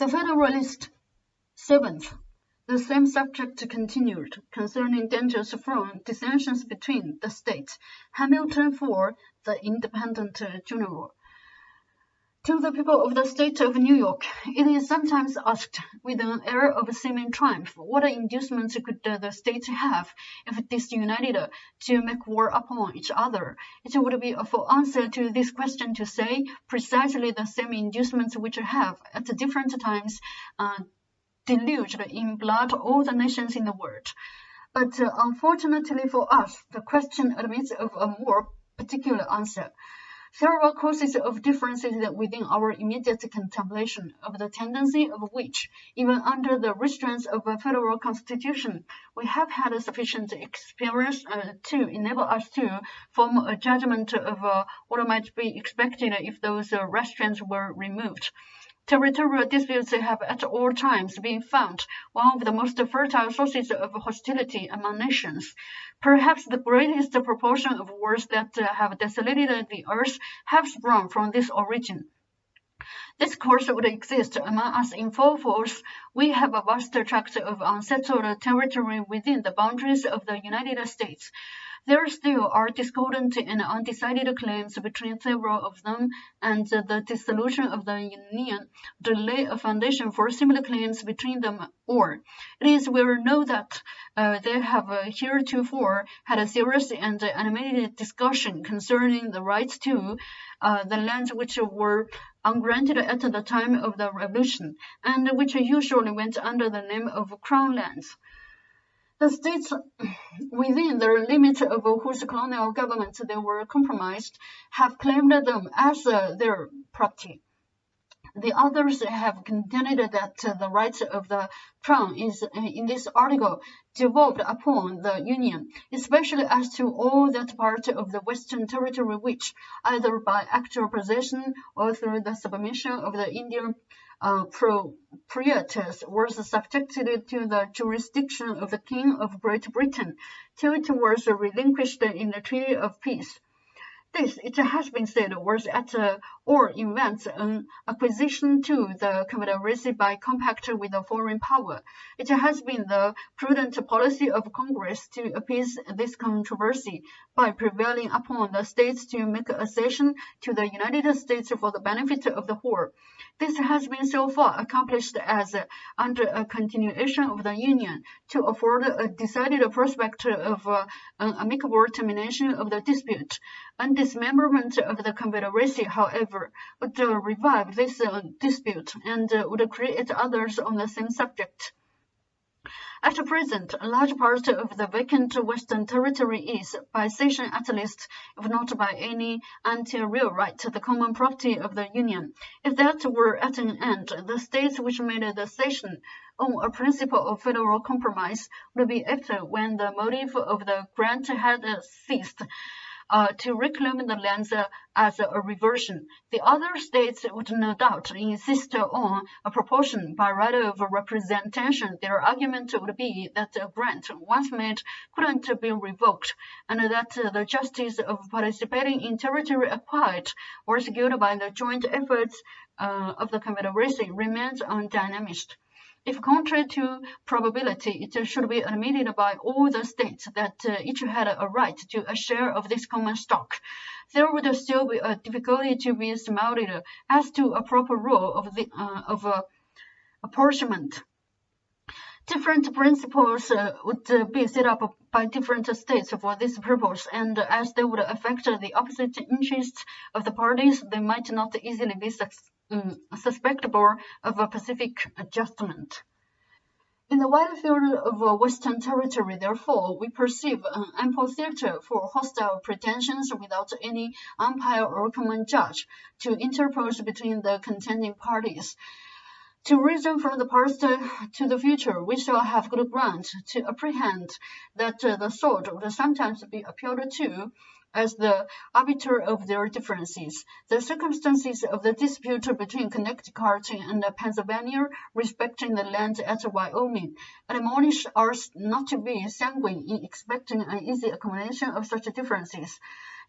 The Federalist. 7th. The same subject continued, concerning dangers from dissensions between the states. Hamilton for the Independent General. To the people of the state of New York, it is sometimes asked, with an air of seeming triumph, what inducements could the states have, if disunited, to make war upon each other? It would be for answer to this question to say precisely the same inducements which have, at different times, deluged in blood all the nations in the world. But unfortunately for us, the question admits of a more particular answer. There are causes of differences within our immediate contemplation, of the tendency of which, even under the restraints of a federal constitution, we have had sufficient experience to enable us to form a judgment of what might be expected if those restraints were removed. Territorial disputes have at all times been found one of the most fertile sources of hostility among nations. Perhaps the greatest proportion of wars that have desolated the earth have sprung from this origin. This course would exist among us in full force. We have a vast tract of unsettled territory within the boundaries of the United States. There still are discordant and undecided claims between several of them, and the dissolution of the Union would lay a foundation for similar claims between them all. It is well known that they have heretofore had a serious and animated discussion concerning the rights to the lands which were ungranted at the time of the Revolution, and which usually went under the name of Crown lands. The states within the limit of whose colonial government they were compromised have claimed them as their property. The others have contended that the right of the Crown is, in this article, devolved upon the Union, especially as to all that part of the Western Territory which, either by actual possession or through the submission of the Indian proprietors, was subjected to the jurisdiction of the King of Great Britain till it was relinquished in the Treaty of Peace. This, it has been said, was at all events an acquisition to the Confederacy by compact with a foreign power. It has been the prudent policy of Congress to appease this controversy by prevailing upon the states to make accession to the United States for the benefit of the whole. This has been so far accomplished as, under a continuation of the Union, to afford a decided prospect of an amicable termination of the dispute. And dismemberment of the Confederacy, however, would revive this dispute and would create others on the same subject. At present, a large part of the vacant Western Territory is, by cession at least, if not by any anterior right, the common property of the Union. If that were at an end, the states which made the cession on a principle of federal compromise would be after when the motive of the grant had ceased, to reclaim the lands as a reversion. The other states would no doubt insist on a proportion by right of representation. Their argument would be that a grant once made couldn't be revoked, and that the justice of participating in territory acquired or secured by the joint efforts of the Confederacy remains undiminished. If contrary to probability, it should be admitted by all the states that each had a right to a share of this common stock, there would still be a difficulty to be surmounted as to a proper rule of apportionment. Different principles would be set up by different states for this purpose, and as they would affect the opposite interests of the parties, they might not easily be susceptible of a pacific adjustment. In the wide field of Western Territory, therefore, we perceive an ample theatre for hostile pretensions without any umpire or common judge to interpose between the contending parties. To reason from the past to the future, we shall have good ground to apprehend that the sword would sometimes be appealed to as the arbiter of their differences. The circumstances of the dispute between Connecticut and Pennsylvania respecting the land at Wyoming admonish us not to be sanguine in expecting an easy accommodation of such differences.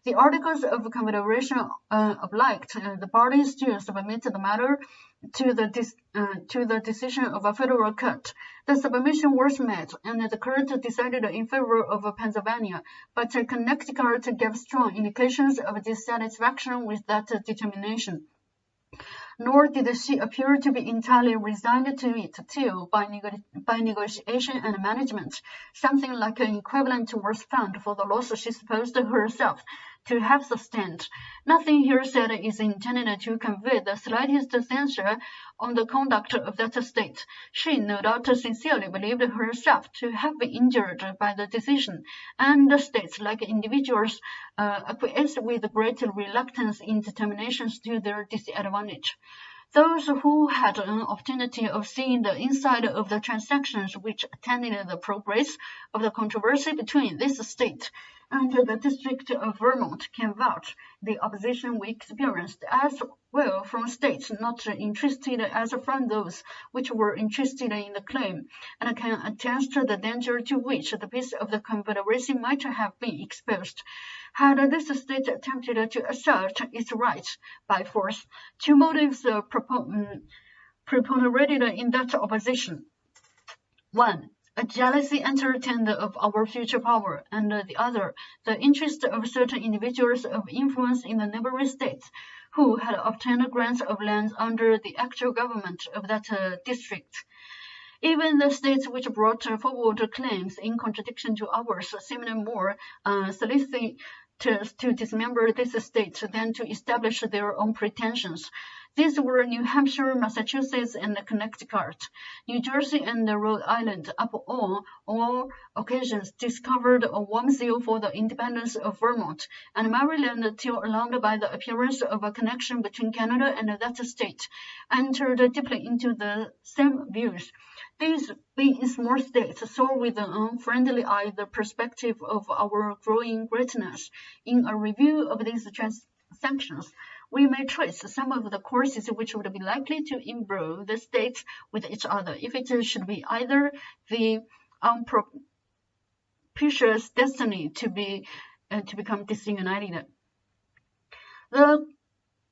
The Articles of Confederation obliged the parties to submit the matter to the decision of a federal court. The submission was met, and the court decided in favor of Pennsylvania, but Connecticut gave strong indications of dissatisfaction with that determination. Nor did she appear to be entirely resigned to it till, by negotiation and management, something like an equivalent was found for the loss she supposed herself to have sustained. Nothing here said is intended to convey the slightest censure on the conduct of that state. She no doubt sincerely believed herself to have been injured by the decision, and the states, like individuals, acquiesced with great reluctance in determinations to their disadvantage. Those who had an opportunity of seeing the inside of the transactions which attended the progress of the controversy between this state and the District of Vermont can vouch the opposition we experienced as well from states not interested as from those which were interested in the claim, and can attest to the danger to which the peace of the Confederacy might have been exposed had this state attempted to assert its rights by force. Two motives preponderated in that opposition. 1. A jealousy entertained of our future power, and the other, the interest of certain individuals of influence in the neighboring states, who had obtained grants of land under the actual government of that district. Even the states which brought forward claims in contradiction to ours seemed more solicitous to dismember this state than to establish their own pretensions. These were New Hampshire, Massachusetts, and Connecticut. New Jersey and Rhode Island, up on all occasions, discovered a warm zeal for the independence of Vermont, and Maryland, till alarmed by the appearance of a connection between Canada and that state, entered deeply into the same views. These, being small states, saw with an unfriendly eye the perspective of our growing greatness. In a review of these transactions, we may trace some of the courses which would be likely to imbroil the states with each other, if it should be either the unpropitious destiny to become disunited. The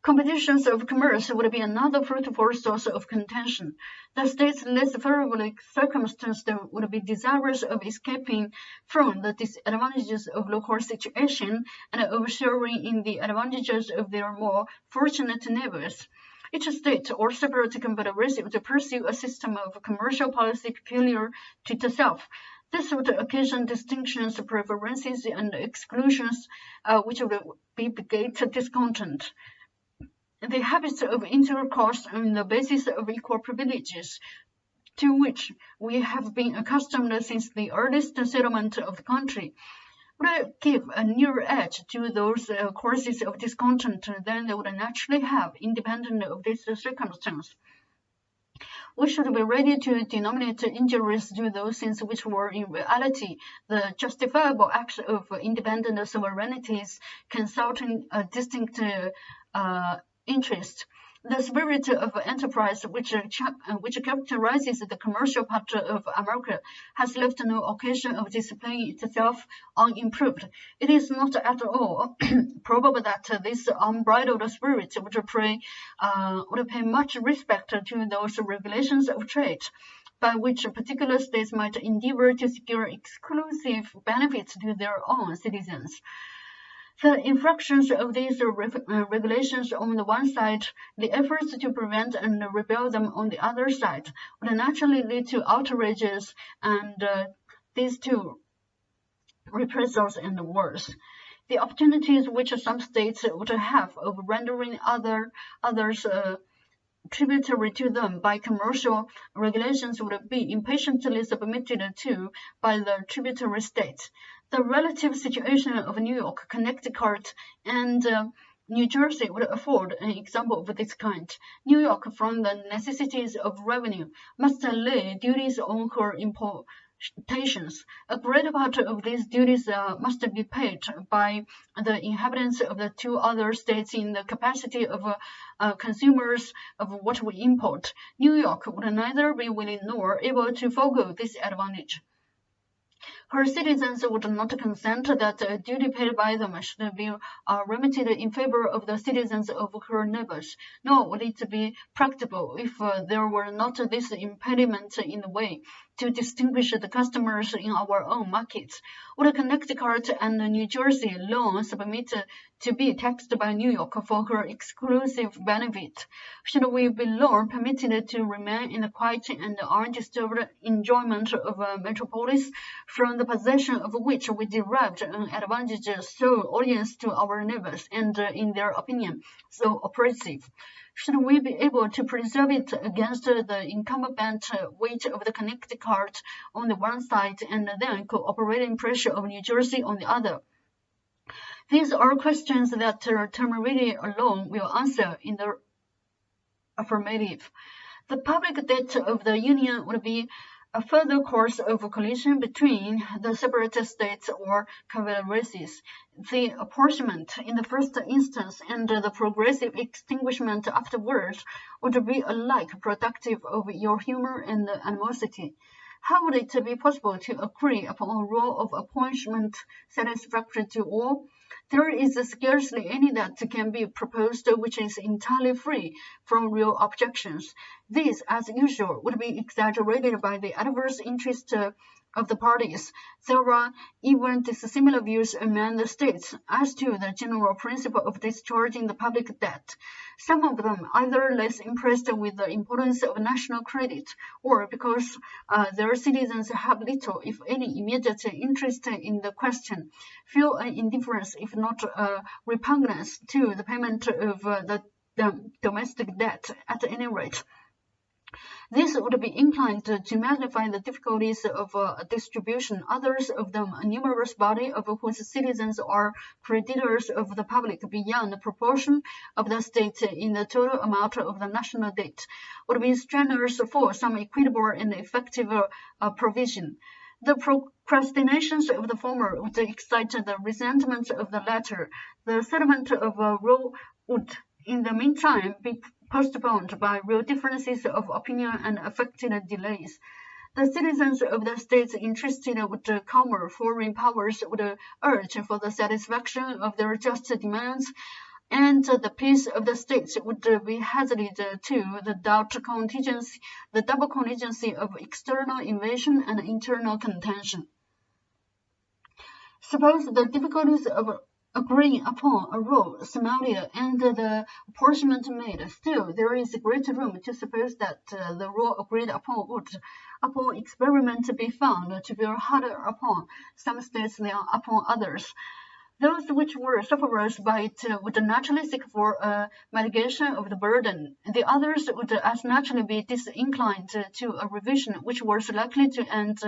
competitions of commerce would be another fruitful source of contention. The states less favorably circumstanced would be desirous of escaping from the disadvantages of local situation and of sharing in the advantages of their more fortunate neighbors. Each state or separate confederacy would pursue a system of commercial policy peculiar to itself. This would occasion distinctions, preferences, and exclusions which would beget discontent. The habits of intercourse on the basis of equal privileges, to which we have been accustomed since the earliest settlement of the country, would give a nearer edge to those courses of discontent than they would naturally have, independent of this circumstance. We should be ready to denominate injuries to those things which were in reality the justifiable acts of independent sovereignties consulting a distinct interest. The spirit of enterprise which characterizes the commercial part of America has left no occasion of displaying itself unimproved. It is not at all probable that this unbridled spirit would pay much respect to those regulations of trade by which particular states might endeavor to secure exclusive benefits to their own citizens. The infractions of these regulations on the one side, the efforts to prevent and repeal them on the other side, would naturally lead to outrages and these two reprisals and wars. The opportunities which some states would have of rendering others tributary to them by commercial regulations would be impatiently submitted to by the tributary states. The relative situation of New York, Connecticut, and New Jersey would afford an example of this kind. New York, from the necessities of revenue, must lay duties on her importations. A great part of these duties must be paid by the inhabitants of the two other states in the capacity of consumers of what we import. New York would neither be willing nor able to forego this advantage. Her citizens would not consent that a duty paid by them should be remitted in favor of the citizens of her neighbors, nor would it be practicable if there were not this impediment in the way to distinguish the customers in our own markets. Would Connecticut and New Jersey alone submit to be taxed by New York for her exclusive benefit? Should we be long permitted to remain in the quiet and undisturbed enjoyment of a metropolis, from the possession of which we derived an advantage so odious to our neighbors and, in their opinion, so oppressive? Should we be able to preserve it against the incumbent weight of the Connecticut on the one side and then cooperating pressure of New Jersey on the other? These are questions that Tamaridi alone will answer in the affirmative. The public debt of the Union would be a further course of collision between the separate states or confederacies. The apportionment in the first instance and the progressive extinguishment afterwards would be alike productive of your humor and animosity. How would it be possible to agree upon a rule of apportionment satisfactory to all? There is scarcely any that can be proposed which is entirely free from real objections. These, as usual, would be exaggerated by the adverse interest of the parties. There are even dissimilar views among the states as to the general principle of discharging the public debt. Some of them, either less impressed with the importance of national credit, or because their citizens have little, if any, immediate interest in the question, feel an indifference, if not repugnance, to the payment of the domestic debt at any rate. This would be inclined to magnify the difficulties of distribution. Others of them, a numerous body of whose citizens are creditors of the public beyond the proportion of the state in the total amount of the national debt, would be strenuous for some equitable and effective provision. The procrastinations of the former would excite the resentment of the latter. The settlement of a rule would, in the meantime, be postponed by real differences of opinion and affected delays. The citizens of the states interested would counter foreign powers would urge for the satisfaction of their just demands, and the peace of the states would be hazarded to the double contingency of external invasion and internal contention. Suppose the difficulties of agreeing upon a rule surmounted and the apportionment made, still there is great room to suppose that the rule agreed upon would, upon experiment, be found to bear harder upon some states than upon others. Those which were sufferers by it would naturally seek for a mitigation of the burden. The others would as naturally be disinclined to a revision which was likely to end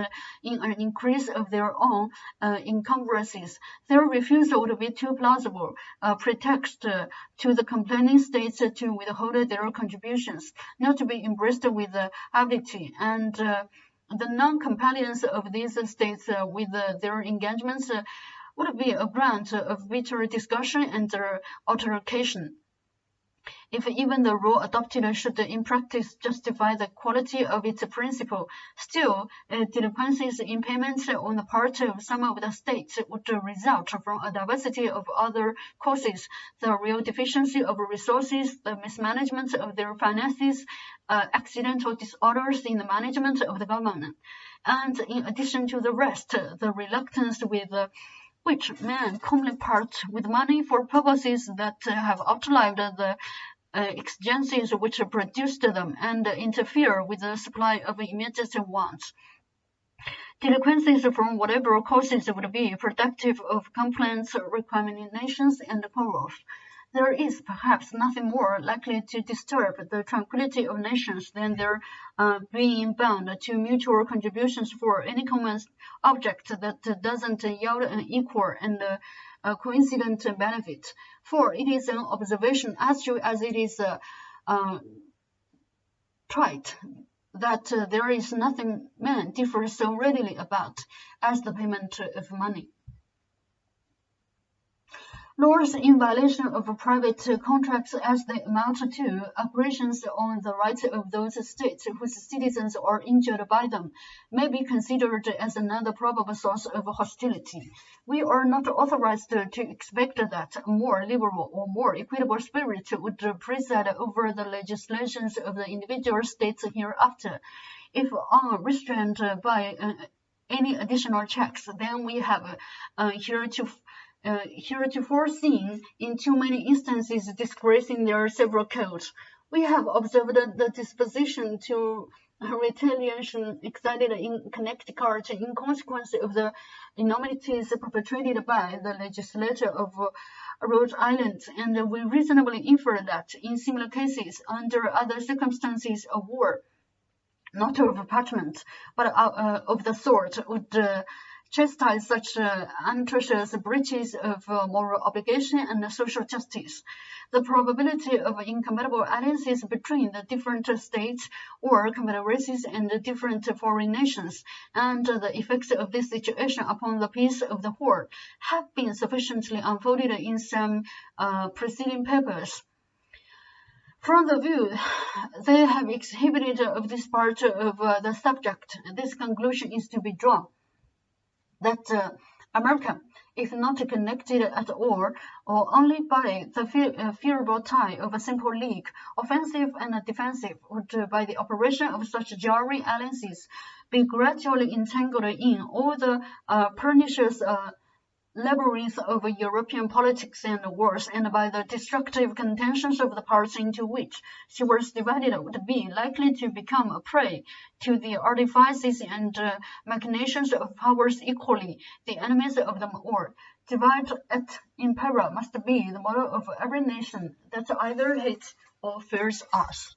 in an increase of their own encumbrances. Their refusal would be too plausible a pretext to the complaining states to withhold their contributions, not to be embraced with avidity, and the non-compliance of these states with their engagements would be a ground of bitter discussion and altercation. If even the rule adopted should in practice justify the quality of its principle, still delinquencies in payments on the part of some of the states would result from a diversity of other causes: the real deficiency of resources, the mismanagement of their finances, accidental disorders in the management of the government, and in addition to the rest, the reluctance with which men commonly part with money for purposes that have outlived the exigencies which produced them and interfere with the supply of immediate wants. Delinquencies from whatever causes would be productive of complaints, recriminations, and quarrels. There is perhaps nothing more likely to disturb the tranquillity of nations than their being bound to mutual contributions for any common object that doesn't yield an equal and coincident benefit. For it is an observation as true as it is trite that there is nothing men differ so readily about as the payment of money. Laws in violation of private contracts as they amount to operations on the rights of those states whose citizens are injured by them may be considered as another probable source of hostility. We are not authorized to expect that a more liberal or more equitable spirit would preside over the legislations of the individual states hereafter. If unrestrained by any additional checks, then we have heretofore seen in too many instances disgracing their several codes. We have observed the disposition to retaliation excited in Connecticut in consequence of the enormities perpetrated by the legislature of Rhode Island, and we reasonably infer that in similar cases, under other circumstances of war, not of parchment, but of the sort, would chastise such atrocious breaches of moral obligation and social justice. The probability of incompatible alliances between the different states or confederacies and the different foreign nations, and the effects of this situation upon the peace of the whole, have been sufficiently unfolded in some preceding papers. From the view they have exhibited of this part of the subject, this conclusion is to be drawn, that America, if not connected at all, or only by the fearful tie of a simple league, offensive and defensive, would, by the operation of such jarring alliances, be gradually entangled in all the pernicious labyrinth of European politics and wars, and by the destructive contentions of the parts into which she was divided, would be likely to become a prey to the artifices and machinations of powers equally the enemies of them all. Divide et impera must be the motto of every nation that either hates or fears us.